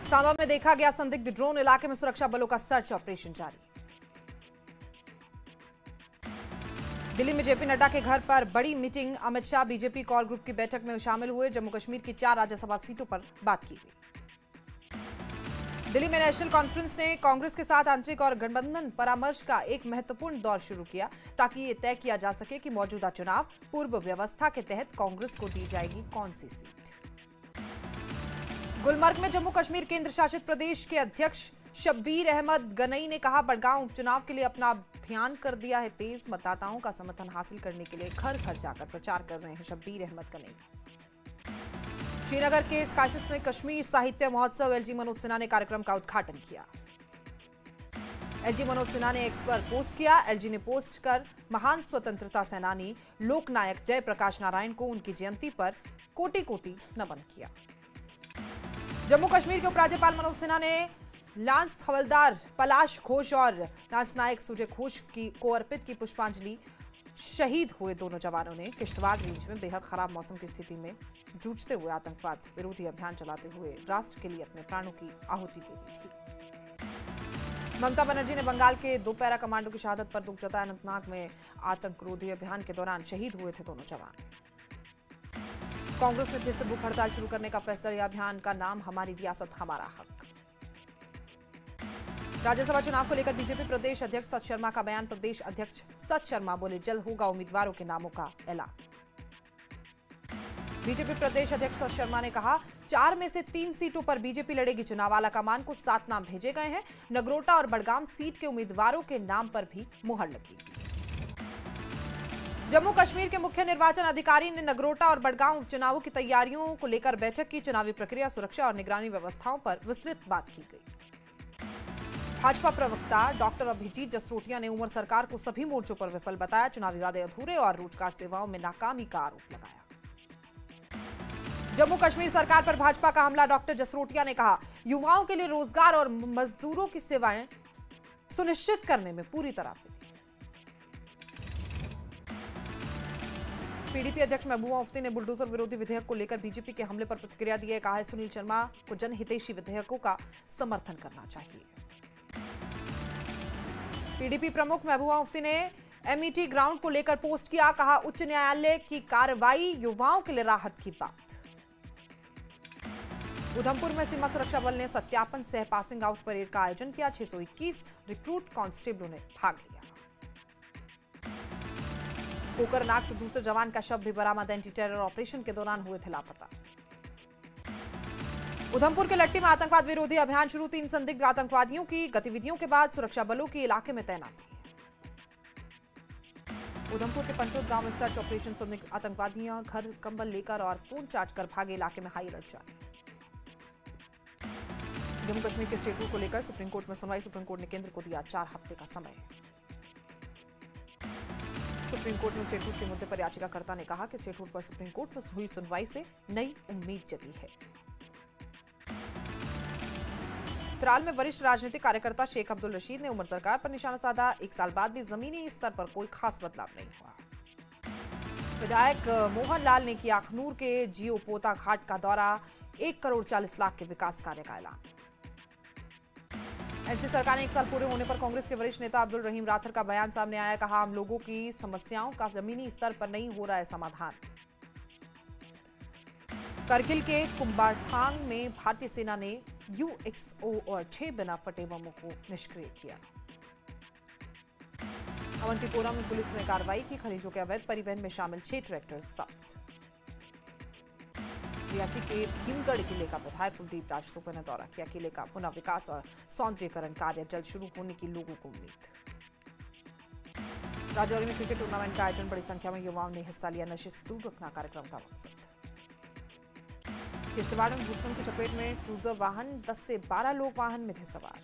सांबा में देखा गया संदिग्ध ड्रोन, इलाके में सुरक्षा बलों का सर्च ऑपरेशन जारी। दिल्ली में जेपी नड्डा के घर पर बड़ी meeting, Amit Shah BJP core group की बैठक में शामिल हुए। जम्मू कश्मीर की 4 राज्यसभा सीटों पर बात की गई। दिल्ली में नेशनल कॉन्फ्रेंस ने कांग्रेस के साथ आंतरिक और गठबंधन परामर्श का एक महत्वपूर्ण दौर शुरू किया, ताकि ये तय किया जा सके कि मौजूदा चुनाव पूर्व व्यवस्था के तहत कांग्रेस को दी जाएगी कौन सी सीट। गुलमर्ग में जम्मू कश्मीर केंद्र शासित प्रदेश के अध्यक्ष शब्बीर अहमद गनई ने कहा, बड़गांव उपचुनाव के लिए अपना अभियान कर दिया है तेज। मतदाताओं का समर्थन हासिल करने के लिए घर घर जाकर प्रचार कर रहे हैं शब्बीर अहमद गनई। श्रीनगर के स्काइसेस में कश्मीर साहित्य महोत्सव, एलजी मनोज सिन्हा ने कार्यक्रम का उद्घाटन किया। एलजी मनोज सिन्हा ने एक्स पर पोस्ट किया। एलजी ने पोस्ट कर महान स्वतंत्रता सेनानी लोकनायक जयप्रकाश नारायण को उनकी जयंती पर कोटि कोटि नमन किया। जम्मू कश्मीर के उपराज्यपाल मनोज सिन्हा ने लांस हवलदार पलाश घोष और लांस नायक सुजय घोष को अर्पित की पुष्पांजलि। शहीद हुए दोनों जवानों ने किश्तवाड़ रेंज में बेहद खराब मौसम की स्थिति में जूझते हुए आतंकवाद विरोधी अभियान चलाते हुए राष्ट्र के लिए अपने प्राणों की आहुति दे दी थी। ममता बनर्जी ने बंगाल के 2 पैरा कमांडो की शहादत पर दुख जताया। अनंतनाग में आतंकरोधी अभियान के दौरान शहीद हुए थे दोनों जवान। कांग्रेस ने फिर से भूख हड़ताल शुरू करने का फैसला लिया। अभियान का नाम हमारी रियासत हमारा हक। राज्यसभा चुनाव को लेकर बीजेपी प्रदेश अध्यक्ष सत शर्मा का बयान। प्रदेश अध्यक्ष सत शर्मा बोले, जल्द होगा उम्मीदवारों के नामों का ऐलान। बीजेपी प्रदेश अध्यक्ष सत शर्मा ने कहा, 4 में से 3 सीटों पर बीजेपी लड़ेगी चुनाव। आलाकमान को 7 नाम भेजे गए हैं। नगरोटा और बड़गाम सीट के उम्मीदवारों के नाम पर भी मुहर लगेगी। जम्मू कश्मीर के मुख्य निर्वाचन अधिकारी ने नगरोटा और बड़गांव उपचुनावों की तैयारियों को लेकर बैठक की। चुनावी प्रक्रिया, सुरक्षा और निगरानी व्यवस्थाओं पर विस्तृत बात की गई। भाजपा प्रवक्ता डॉक्टर अभिजीत जसरोटिया ने उमर सरकार को सभी मोर्चों पर विफल बताया। चुनावी वादे अधूरे और रोजगार सेवाओं में नाकामी का आरोप लगाया। जम्मू कश्मीर सरकार पर भाजपा का हमला। डॉक्टर जसरोटिया ने कहा, युवाओं के लिए रोजगार और मजदूरों की सेवाएं सुनिश्चित करने में पूरी तरह पीडीपी अध्यक्ष महबूबा मुफ्ती ने बुलडोजर विरोधी विधेयक को लेकर बीजेपी के हमले पर प्रतिक्रिया दी है। कहा है, सुनील शर्मा को जनहितैषी विधेयकों का समर्थन करना चाहिए। पीडीपी प्रमुख महबूबा मुफ्ती ने एमईटी ग्राउंड को लेकर पोस्ट किया। कहा, उच्च न्यायालय की कार्रवाई युवाओं के लिए राहत की बात। उधमपुर में सीमा सुरक्षा बल ने सत्यापन सह पासिंग आउट परेड का आयोजन किया। 621 रिक्रूट कांस्टेबलों ने भाग लिया। कोकरनाग से दूसरे जवान का शव भी बरामद। एंटी टेरर ऑपरेशन के दौरान हुए थे लापता। उधमपुर के लट्टी में आतंकवाद विरोधी अभियान शुरू। 3 संदिग्ध आतंकवादियों की गतिविधियों के बाद सुरक्षा बलों की इलाके में तैनाती। उधमपुर के पंचोत गांव में सर्च ऑपरेशन। संदिग्ध आतंकवादियों घर कंबल लेकर और फोन चार्ज कर भागे। इलाके में हाई अलर्ट जारी। जम्मू कश्मीर के स्टेट रूल को लेकर सुप्रीम कोर्ट में सुनवाई। सुप्रीम कोर्ट ने केंद्र को दिया 4 हफ्ते का समय। सुप्रीम कोर्ट में स्टेट रूल के मुद्दे पर याचिकाकर्ता ने कहा कि स्टेट रूल पर सुप्रीम कोर्ट में हुई सुनवाई से नई उम्मीद जगी है। त्राल में वरिष्ठ राजनीतिक कार्यकर्ता शेख अब्दुल रशीद ने उमर सरकार पर निशाना साधा। 1 साल बाद भी जमीनी स्तर पर कोई खास बदलाव नहीं हुआ। विधायक मोहन लाल ने किया अखनूर के जियो पोता घाट का दौरा। 1 करोड़ 40 लाख के विकास कार्य का ऐलान। एनसी सरकार ने 1 साल पूरे होने पर कांग्रेस के वरिष्ठ नेता अब्दुल रहीम राथर का बयान सामने आया। कहा, हम लोगों की समस्याओं का जमीनी स्तर पर नहीं हो रहा है समाधान। करगिल के कुंबाठांग में भारतीय सेना ने यूएक्सओ और 6 बिना फटे बमों को निष्क्रिय किया। अवंतीपोरा में पुलिस ने कार्रवाई की। खनिजों के अवैध परिवहन में शामिल 6 ट्रैक्टर जब्त। रियासी के भीमगढ़ किले का विधायक कुलदीप राजतोपे ने दौरा किया। किले का पुनः विकास और सौंदर्यीकरण कार्य जल्द शुरू होने की लोगों को उम्मीद। राजौरी में क्रिकेट टूर्नामेंट का आयोजन। बड़ी संख्या में युवाओं ने हिस्सा लिया। नशे से दूर रखना कार्यक्रम का मकसद। किश्तवाड़ में भूस्खलन की चपेट में क्रूजर वाहन। 10 से 12 लोग वाहन में थे सवार।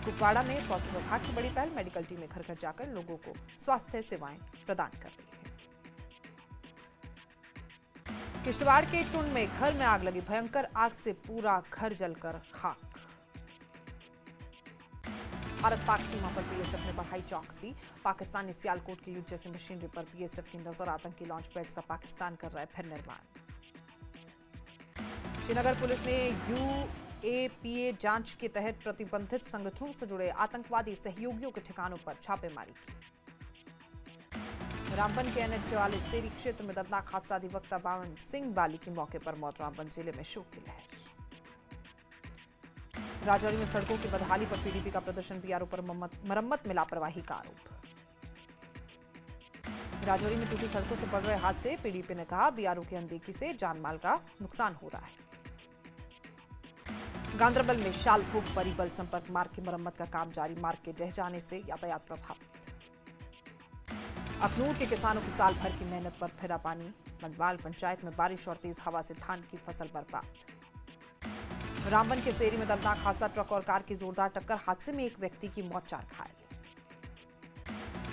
कुपवाड़ा में स्वास्थ्य विभाग की बड़ी पहल। मेडिकल टीमें घर घर जाकर लोगों को स्वास्थ्य सेवाएं प्रदान कर रही है। किश्तवाड़ के टुंड में घर में आग लगी। भयंकर आग से पूरा घर जलकर खाक। भारत पाक सीमा पर बीएसएफ ने बढ़ाई चौकसी। पाकिस्तान ने सियालकोट की युद्ध जैसी मशीनरी पर बीएसएफ की नजर। आतंकी लॉन्च पैड्स का पाकिस्तान कर रहा है फिर निर्माण। श्रीनगर पुलिस ने यूएपीए जांच के तहत प्रतिबंधित संगठनों से जुड़े आतंकवादी सहयोगियों के ठिकानों पर छापेमारी की। रामबन के NH 44 सेरी क्षेत्र में दर्दनाक हादसा, अधिवक्ता बावन सिंह बाली की मौके पर मौत। रामबन जिले में शोक की लहर। राजौरी में सड़कों की बदहाली पर पीडीपी का प्रदर्शन, बीआरओ पर मरम्मत में लापरवाही का आरोप। राजौरी में टूटी सड़कों से बढ़ रहे हादसे, पीडीपी ने कहा बीआरओ की अनदेखी से जानमाल का नुकसान हो रहा है। गांधरबल में शालभोग परिबल संपर्क मार्ग की मरम्मत का काम जारी, मार्ग के ढह जाने से यातायात प्रभावित। अखनूर के किसानों की साल भर की मेहनत पर फिरा पानी, मंदवाल पंचायत में बारिश और तेज हवा से धान की फसल बर्बाद। रामबन के सेरी में दर्दनाक हादसा, ट्रक और कार की जोरदार टक्कर, हादसे में एक व्यक्ति की मौत, 4 घायल।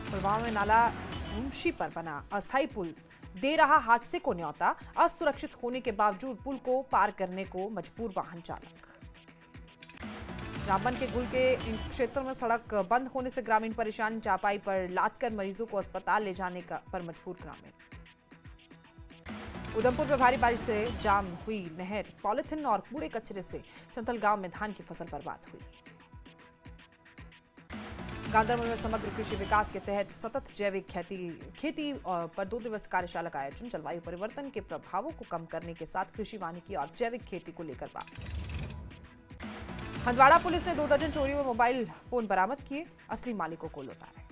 पुलवामा में नाला मुंशी पर बना अस्थायी पुल दे रहा हादसे को न्योता, असुरक्षित होने के बावजूद पुल को पार करने को मजबूर वाहन चालक। रामबन के गुल के क्षेत्र में सड़क बंद होने से ग्रामीण परेशान, चापाई पर लादकर मरीजों को अस्पताल ले जाने पर मजबूर ग्रामीण। उधमपुर में भारी बारिश से जाम हुई नहर, पॉलिथीन और कूड़े कचरे से चंथल गांव में धान की फसल बर्बाद हुई। गांधरबल में समग्र कृषि विकास के तहत सतत जैविक खेती पर 2 दिवसीय कार्यशाला का आयोजन, जलवायु परिवर्तन के प्रभावों को कम करने के साथ कृषि वानिकी और जैविक खेती को लेकर बात। हंदवाड़ा पुलिस ने 2 दर्जन चोरियों में मोबाइल फोन बरामद किए, असली मालिकों को लौटाया।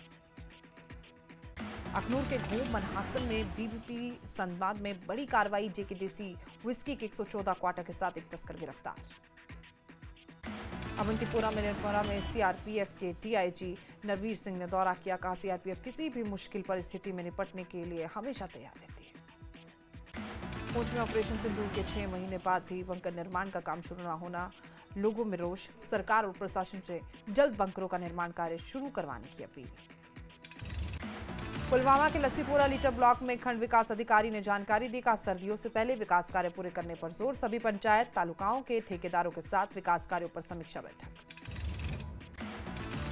अखनूर के घूम मनहासन में बीबीपी संवाद में बड़ी कार्रवाई, जेके देसी विस्की के 114 क्वार्टर के साथ एक तस्कर गिरफ्तार। अवंतीपुरा में सीआरपीएफ के डीआईजी नरवीर सिंह ने दौरा किया, कहा सीआरपीएफ किसी भी मुश्किल परिस्थिति में निपटने के लिए हमेशा तैयार रहती है। पुंछ में ऑपरेशन सिंदूर के 6 महीने बाद भी बंकर निर्माण का काम शुरू न होना, लोगों में रोष, सरकार और प्रशासन से जल्द बंकरों का निर्माण कार्य शुरू करवाने की अपील। पुलवामा के लस्सीपुरा लीटर ब्लॉक में खंड विकास अधिकारी ने जानकारी दी, कहा सर्दियों से पहले विकास कार्य पूरे करने पर जोर, सभी पंचायत तालुकाओं के ठेकेदारों के साथ विकास कार्यों पर समीक्षा बैठक।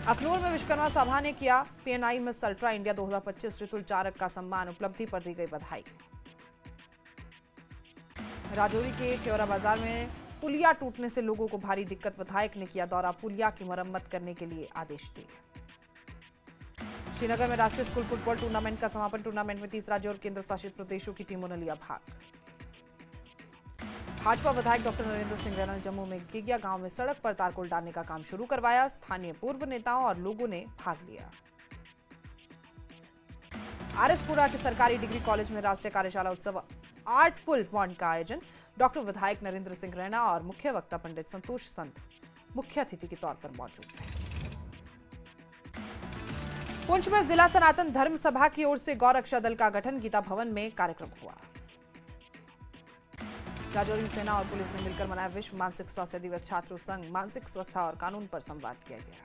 अखनूर में विश्वकर्मा सभा ने किया PNI miss ultra India 2025 Ritul Charak का सम्मान, उपलब्धि पर दी गई बधाई। राजौरी के क्योरा बाजार में पुलिया टूटने से लोगों को भारी दिक्कत, विधायक ने किया दौरा, पुलिया की मरम्मत करने के लिए आदेश दिए। श्रीनगर में राष्ट्रीय स्कूल फुटबॉल टूर्नामेंट का समापन, टूर्नामेंट में 30 राज्यों और केंद्र शासित प्रदेशों की टीमों ने लिया भाग। भाजपा विधायक डॉक्टर नरेंद्र सिंह रैना ने जम्मू में गिगिया गांव में सड़क पर तारकोल डालने का काम शुरू करवाया, स्थानीय पूर्व नेताओं और लोगों ने भाग लिया। आरएसपुरा के सरकारी डिग्री कॉलेज में राष्ट्रीय कार्यशाला उत्सव आर्टफुल बॉन्ड का आयोजन, डॉक्टर विधायक नरेंद्र सिंह रैना और मुख्य वक्ता पंडित संतोष संत मुख्य अतिथि के तौर पर मौजूद रहे। पुंछ में जिला सनातन धर्म सभा की ओर से गौरक्षा दल का गठन, गीता भवन में कार्यक्रम हुआ। राजौरी सेना और पुलिस ने मिलकर मनाया विश्व मानसिक स्वास्थ्य दिवस, छात्रों संग मानसिक स्वास्थ्य और कानून पर संवाद किया गया।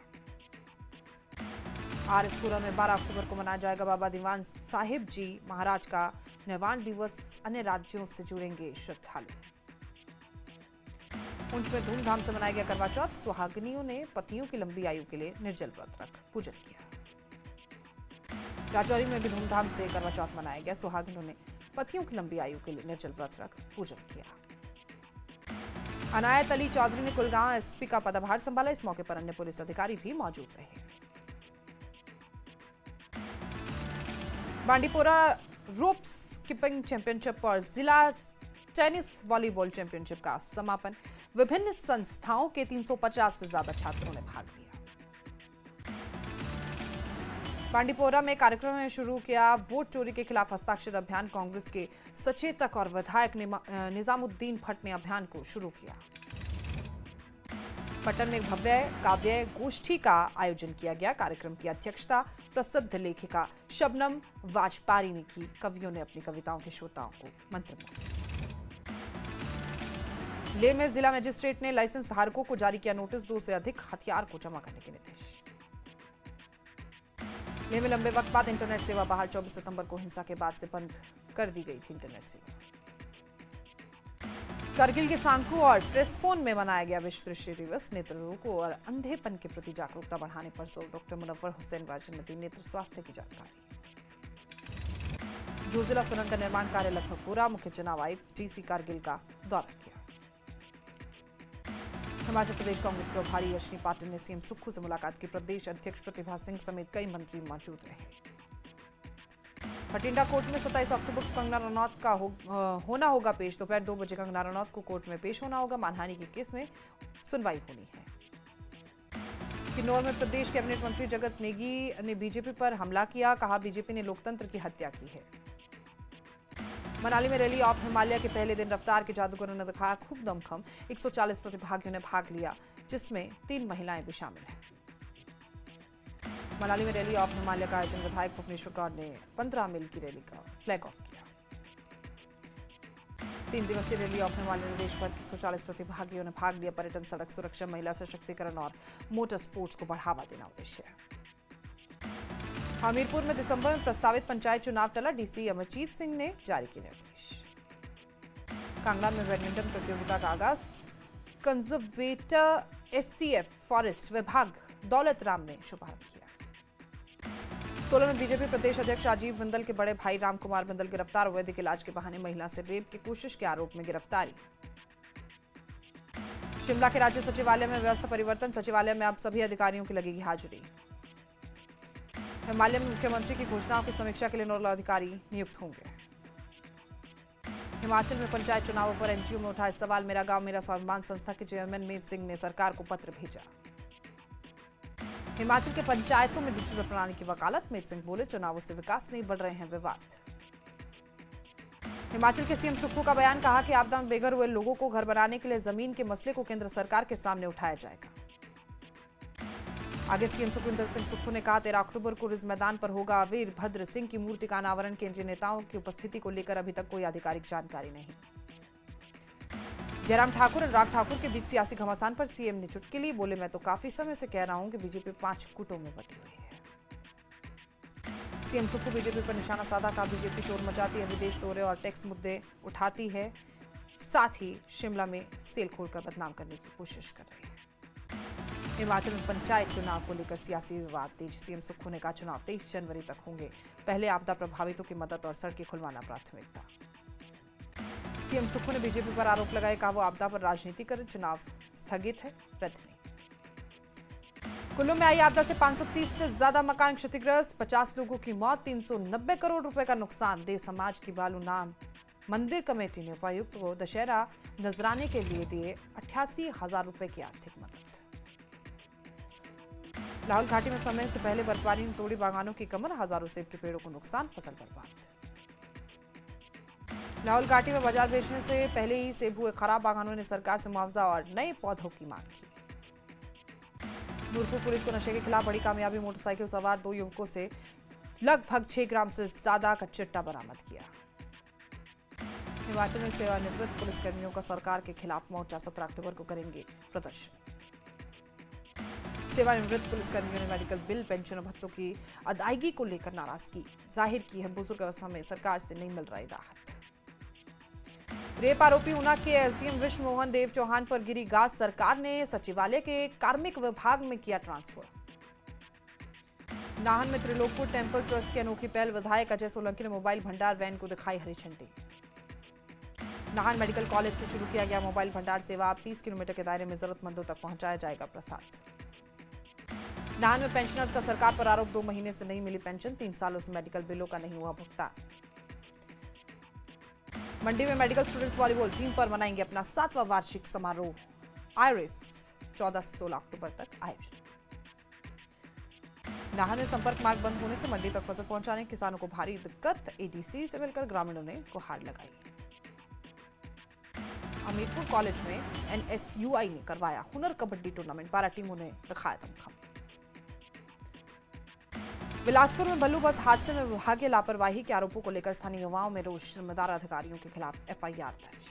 आरएसपुरा में 12 अक्टूबर को मनाया जाएगा बाबा दीवान साहिब जी महाराज का निर्वाण दिवस, अन्य राज्यों से जुड़ेंगे श्रद्धालु। पुंछ में धूमधाम से मनाया गया करवा चौथ, सुहागिनियों ने पतियों की लंबी आयु के लिए निर्जल व्रत रख पूजन किया। राजौरी में भी धूमधाम से करवा चौथ मनाया गया, सुहागिनों ने पतियों की लंबी आयु के लिए निर्जल व्रत रख पूजन किया। अनायत अली चौधरी ने कुलगांव एसपी का पदभार संभाला, इस मौके पर अन्य पुलिस अधिकारी भी मौजूद रहे। बांडीपोरा रोप स्किपिंग चैंपियनशिप और जिला टेनिस वॉलीबॉल चैंपियनशिप का समापन, विभिन्न संस्थाओं के 350 से ज्यादा छात्रों ने भाग लिया। बांडीपोरा में कार्यक्रम में शुरू किया वोट चोरी के खिलाफ हस्ताक्षर अभियान, कांग्रेस के सचेतक और विधायक निजामुद्दीन भट्ट ने अभियान को शुरू किया। पटन में भव्य काव्य गोष्ठी का आयोजन किया गया, कार्यक्रम की अध्यक्षता प्रसिद्ध लेखिका शबनम वाजपेयी ने की, कवियों ने अपनी कविताओं के श्रोताओं को मंत्रमुग्ध। लेह में जिला मजिस्ट्रेट ने लाइसेंस धारकों को जारी किया नोटिस, 2 से अधिक हथियार को जमा करने के निर्देश। लेह में लंबे वक्त बाद इंटरनेट सेवा बहाल, 24 सितंबर को हिंसा के बाद से बंद कर दी गई थी इंटरनेट सेवा। करगिल के सांकू और ट्रेस्पोन में मनाया गया विश्व दृष्टि दिवस, नेत्र रोगों और अंधेपन के प्रति जागरूकता बढ़ाने पर जोर, डॉक्टर मुनव्वर हुसैन वाजिद ने दी नेत्र स्वास्थ्य की जानकारी। जोजिला सुरंग का निर्माण कार्य लगभग पूरा, मुख्य चुनाव आयुक्त डीसी कारगिल का दौरा किया। हिमाचल प्रदेश कांग्रेस प्रभारी रजनी पाटिल ने सीएम सुक्खू से मुलाकात की। प्रदेश अध्यक्ष प्रतिभा सिंह समेत कई मंत्री मौजूद रहे। बठिंडा कोर्ट में 27 अक्टूबर को कंगना रनौत का होना होगा पेश। दोपहर 2 बजे कंगना रनौत को कोर्ट में पेश होना होगा। मानहानि के केस में सुनवाई होनी है। किन्नौर में प्रदेश कैबिनेट मंत्री जगत नेगी ने बीजेपी पर हमला किया। कहा, बीजेपी ने लोकतंत्र की हत्या की है। मनाली में रैली ऑफ हिमालय के पहले दिन रफ्तार के जादूगरों ने दिखाया खूब दमखम। 140 प्रतिभागियों ने भाग लिया, जिसमें 3 महिलाएं भी शामिल हैं। मनाली में रैली ऑफ हिमालय का आयोजन विधायक भुवनेश्वर गौड़ ने 15 मील की रैली का फ्लैग ऑफ किया। 3 दिवसीय रैली ऑफ हिमालय में देश भर के 140 प्रतिभागियों ने भाग लिया। पर्यटन, सड़क सुरक्षा, महिला सशक्तिकरण और मोटर स्पोर्ट्स को बढ़ावा देना उद्देश्य है। हमीरपुर में दिसंबर में प्रस्तावित पंचायत चुनाव टला। डीसी अमरजीत सिंह ने जारी किए निर्देश। कांगड़ा में बैडमिंटन प्रतियोगिता का आगाज। कंजर्वेटर एससीएफ फॉरेस्ट विभाग दौलत राम ने शुभारंभ किया। सोलन में बीजेपी प्रदेश अध्यक्ष राजीव बिंदल के बड़े भाई रामकुमार बिंदल गिरफ्तार। वैदिक इलाज के बहाने महिला से रेप की कोशिश के आरोप में गिरफ्तारी। शिमला के राज्य सचिवालय में व्यवस्था परिवर्तन। सचिवालय में अब सभी अधिकारियों की लगेगी हाजिरी। हिमालय में मुख्यमंत्री की घोषणाओं की समीक्षा के लिए नोडल अधिकारी नियुक्त होंगे। हिमाचल में पंचायत चुनावों पर एनजीओ में उठाए सवाल। मेरा गांव मेरा स्वाभिमान संस्था के चेयरमैन मीत सिंह ने सरकार को पत्र भेजा। हिमाचल के पंचायतों में डिजिटल प्रणाली की वकालत। मीत सिंह बोले, चुनावों से विकास नहीं, बढ़ रहे हैं विवाद। हिमाचल के सीएम सुक्खू का बयान। कहा कि आपदा में बेघर हुए लोगों को घर बनाने के लिए जमीन के मसले को केंद्र सरकार के सामने उठाया जाएगा। आगे सीएम सुखविंदर सिंह सुक्खू ने कहा, 13 अक्टूबर को रिज मैदान पर होगा वीरभद्र सिंह की मूर्ति का अनावरण। केंद्रीय नेताओं की उपस्थिति को लेकर अभी तक कोई आधिकारिक जानकारी नहीं। जयराम ठाकुर और अनुराग ठाकुर के बीच सियासी घमासान पर सीएम ने चुटकी ली। बोले, मैं तो काफी समय से कह रहा हूं कि बीजेपी 5 गुटों में बटी हुई है। सीएम सुक्खू बीजेपी पर निशाना साधा। कहा, बीजेपी शोर मचाती है, विदेश दौरे और टैक्स मुद्दे उठाती है, साथ ही शिमला में सेल खोलकर बदनाम करने की कोशिश कर रही है। हिमाचल में पंचायत चुनाव को लेकर सियासी विवाद तेज। सीएम सुक्खू ने कहा, चुनाव 23 जनवरी तक होंगे। पहले आपदा प्रभावितों की मदद और सड़कें खुलवाना प्राथमिकता। सीएम सुक्खू ने बीजेपी पर आरोप लगाए। कहा, वो आपदा पर राजनीति कर, चुनाव स्थगित है, रद्द नहीं। कुल्लू में आई आपदा से 530 से ज्यादा मकान क्षतिग्रस्त। 50 लोगों की मौत, 390 करोड़ रुपए का नुकसान। दे समाज की बालू नाम मंदिर कमेटी ने उपायुक्त को दशहरा नजराने के लिए दिए 88,000 रुपए की आर्थिक मदद। लाहौल घाटी में समय से पहले बर्फबारी ने तोड़ी बागानों की कमर। हजारों सेब के पेड़ों को नुकसान, फसल बर्बाद। लाहौल घाटी में बाजार बेचने से पहले ही सेब हुए खराब। बागानों ने सरकार से मुआवजा और नए पौधों की मांग की। नूरपुर पुलिस को नशे के खिलाफ बड़ी कामयाबी। मोटरसाइकिल सवार 2 युवकों से लगभग 6 ग्राम से ज्यादा का चिट्टा बरामद किया। हिमाचल में सेवानिवृत्त पुलिसकर्मियों का सरकार के खिलाफ मोर्चा। 17 अक्टूबर को करेंगे प्रदर्शन। सेवानिवृत्त पुलिसकर्मियों ने मेडिकल बिल, पेंशन और भत्तों की अदायगी को लेकर नाराजगी जाहिर की है। बुजुर्ग अवस्था में सरकार से नहीं मिल रही राहत। रेप आरोपी ऊना के एसडीएम विश्व मोहन देव चौहान पर गिरी गाज। सरकार ने सचिवालय के कार्मिक विभाग में किया ट्रांसफर। नाहन में त्रिलोकपुर टेंपल ट्रस्ट की अनोखी पहल। विधायक अजय सोलंकी ने मोबाइल भंडार वैन को दिखाई हरी झंडी। नाहन मेडिकल कॉलेज से शुरू किया गया मोबाइल भंडार सेवा। अब 30 किलोमीटर के दायरे में जरूरतमंदों तक पहुंचाया जाएगा प्रसाद। नाहन में पेंशनर्स का सरकार पर आरोप। 2 महीने से नहीं मिली पेंशन। 3 सालों से मेडिकल बिलों का नहीं हुआ भुगतान। मंडी में मेडिकल स्टूडेंट्स वॉलीबॉल टीम पर मनाएंगे अपना 7वां वार्षिक समारोह। आयरिस 14 से 16 अक्टूबर तक आयोजन। नाहन में संपर्क मार्ग बंद होने से मंडी तक फसल पहुंचाने किसानों को भारी दिक्कत। एडीसी से मिलकर ग्रामीणों ने गुहार लगाई। हमीरपुर कॉलेज में एनएसयूआई ने करवाया हुनर कबड्डी टूर्नामेंट। 12 टीमों ने दिखाया दमखम। बिलासपुर में बल्लू बस हादसे में विभागीय लापरवाही के आरोपों को लेकर स्थानीय युवाओं में रोष। जिम्मेदार अधिकारियों के खिलाफ एफआईआर दर्ज।